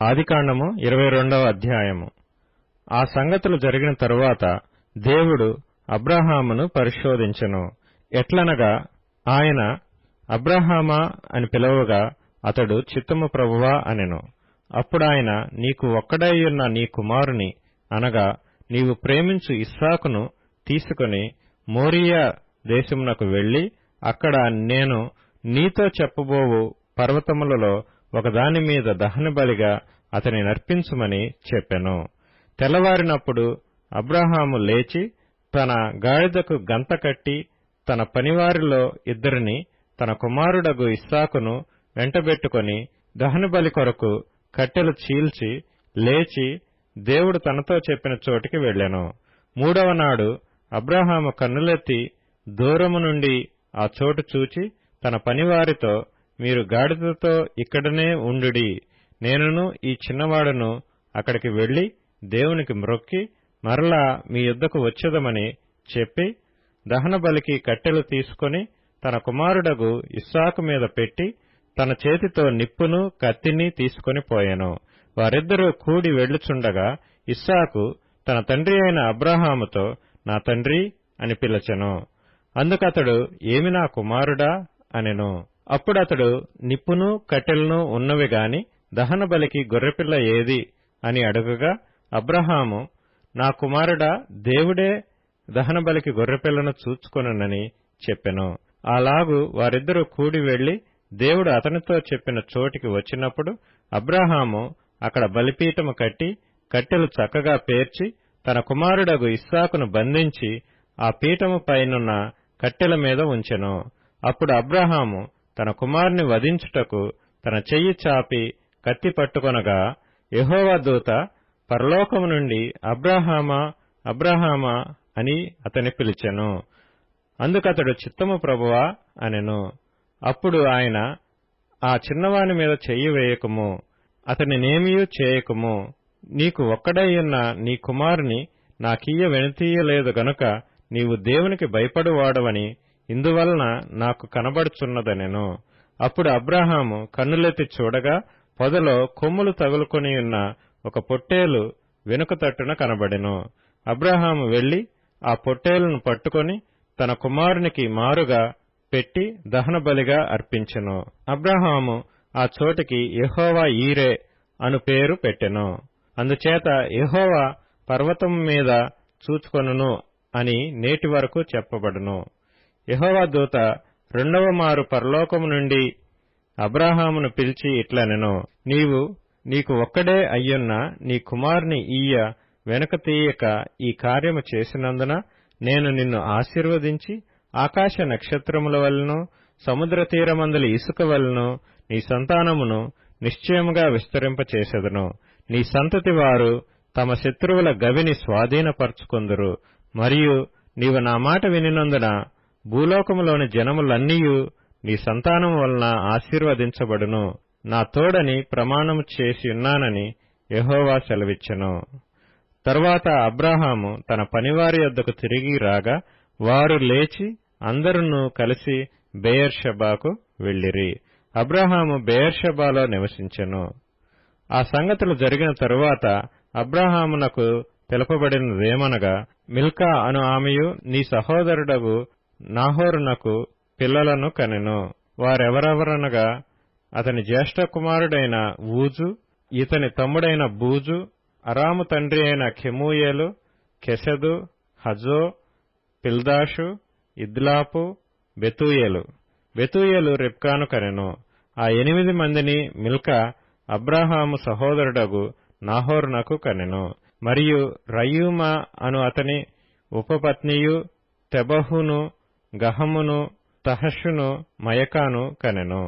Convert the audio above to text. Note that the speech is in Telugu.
ఆదికాండము 22వ అధ్యాయము. ఆ సంగతులు జరిగిన తరువాత దేవుడు అబ్రాహామును పరిశోధించెను. ఎట్లనగా ఆయన అబ్రాహామా అని పిలవగా అతడు చిత్తము ప్రభువా అనెను. అప్పుడాయన, నీకు ఒక్కడైయున్న నీ కుమారుని అనగా నీవు ప్రేమించు ఇస్సాకును తీసుకుని మోరియా దేశమునకు వెళ్లి అక్కడ నేను నీతో చెప్పబోవు పర్వతములలో ఒకదాని మీద దహనబలిగా అతని నర్పించుమని చెప్పెను. తెల్లవారినప్పుడు అబ్రాహాము లేచి తన గాడిదకు గంత కట్టి తన పనివారిలో ఇద్దరిని తన కుమారుడగు ఇస్సాకును వెంటబెట్టుకొని దహనబలి కొరకు కట్టెలు చీల్చి లేచి దేవుడు తనతో చెప్పిన చోటికి వెళ్ళెను. మూడవ నాడు అబ్రాహాము కన్నులెత్తి దూరము నుండి ఆ చోటు చూచి తన పనివారితో, మీరు గాడిదతో ఇక్కడనే ఉండుడి, నేనును ఈ చిన్నవాడును అక్కడికి వెళ్లి దేవునికి మ్రొక్కి మరలా మీ యొద్దకు వచ్చెదమని చెప్పి దహనబలికి కట్టెలు తీసుకొని తన కుమారుడగు ఇస్సాకు మీద పెట్టి తన చేతితో నిప్పును కత్తిని తీసుకొని పోయెను. వారిద్దరూ కూడి వెళ్ళుచుండగా ఇస్సాకు తన తండ్రి అయిన అబ్రాహాముతో, నా తండ్రి అని పిలచెను. అందుకతడు, ఏమి నా కుమారుడా అనెను. అప్పుడతడు, నిప్పును కట్టెలను ఉన్నవి గాని దహనబలికి గొర్రెపిల్ల ఏది అని అడుగగా అబ్రాహాము, నా కుమారుడా, దేవుడే దహనబలికి గొర్రెపిల్లను చూచుకొనునని చెప్పెను. అలాగు వారిద్దరూ కూడి వెళ్లి దేవుడు అతనితో చెప్పిన చోటికి వచ్చినప్పుడు అబ్రాహాము అక్కడ బలిపీఠము కట్టి కట్టెలు చక్కగా పేర్చి తన కుమారుడగు ఇస్సాకును బంధించి ఆ పీఠము పైనున్న కట్టెల మీద ఉంచెను. అప్పుడు అబ్రాహాము తన కుమారుని వధించుటకు తన చెయ్యి చాపి కత్తి పట్టుకొనగా యెహోవా దూత పరలోకము నుండి అబ్రాహామా అబ్రాహామా అని అతని పిలిచెను. అందుకతడు, చిత్తము ప్రభువా అనెను. అప్పుడు ఆయన, ఆ చిన్నవాని మీద చెయ్యి వేయకుము, అతనినేమియూ చేయకుము, నీకు ఒక్కడైయున్న నీ కుమారుని నాకియ్య వెనుతీయలేదు గనుక నీవు దేవునికి భయపడువాడవని ఇందువలన నాకు కనబడుచున్నదనెను. అప్పుడు అబ్రాహాము కన్నులెత్తి చూడగా పొదలో కొమ్ములు తగులుకొనియున్న ఒక పొట్టేలు వెనుక తట్టున కనబడెను. అబ్రాహాము వెళ్లి ఆ పొట్టేలును పట్టుకొని తన కుమారునికి మారుగా పెట్టి దహనబలిగా అర్పించెను. అబ్రాహాము ఆ చోటికి యెహోవా ఈరే అను పేరు పెట్టెను. అందుచేత యెహోవా పర్వతము మీద చూచుకొనును అని నేటి వరకు చెప్పబడును. యెహోవా దూత రెండవ మారు పరలోకము నుండి అబ్రాహామును పిలిచి ఇట్లనెను, నీకు ఒక్కడే అయ్యున్న నీ కుమారుని ఈయ వెనుక తీయక ఈ కార్యము చేసినందున నేను నిన్ను ఆశీర్వదించి ఆకాశ నక్షత్రముల వలెను సముద్ర తీరమందలి ఇసుక వలెను నీ సంతానమును నిశ్చయముగా విస్తరింపచేసెదను. నీ సంతతి వారు తమ శత్రువుల గవిని స్వాధీనపరచుకొందురు. మరియు నీవు నా మాట వినినందున భూలోకములోని జనములన్నీయు నీ సంతానము వలన ఆశీర్వదించబడును. నా తోడని ప్రమాణము చేసియున్నానని యెహోవా సెలవిచ్చెను. తరువాత అబ్రాహాము తన పనివారి యొద్దకు తిరిగి రాగా వారు లేచి అందరును కలిసి బెయేర్షెబాకు వెళ్ళిరి. అబ్రాహాము బెయేర్షెబాలో నివసించెను. ఆ సంగతులు జరిగిన తరువాత అబ్రాహామునకు తెలుపబడినదేమనగా, మిల్కా అను ఆమెయు నీ సహోదరుడగు నాహోరునకు పిల్లలను కనెను. వారెవరెవరనగా అతని జ్యేష్ఠ కుమారుడైన ఊజు, ఇతని తమ్ముడైన బూజు, అరాము తండ్రి అయిన కెమూయేలు, కెసెదు, హజో, పిల్దాషు, ఇద్లాపు, బెతూయేలు. బెతూయేలు రిబ్కాను కనెను. ఆ 8 మందిని మిల్కా అబ్రాహాము సహోదరుడగు నాహోరునకు కనెను. మరియు రయూమా అను అతని ఉపపత్నియు తెబహును, గహమును, తహషును, మయకాను కనెను.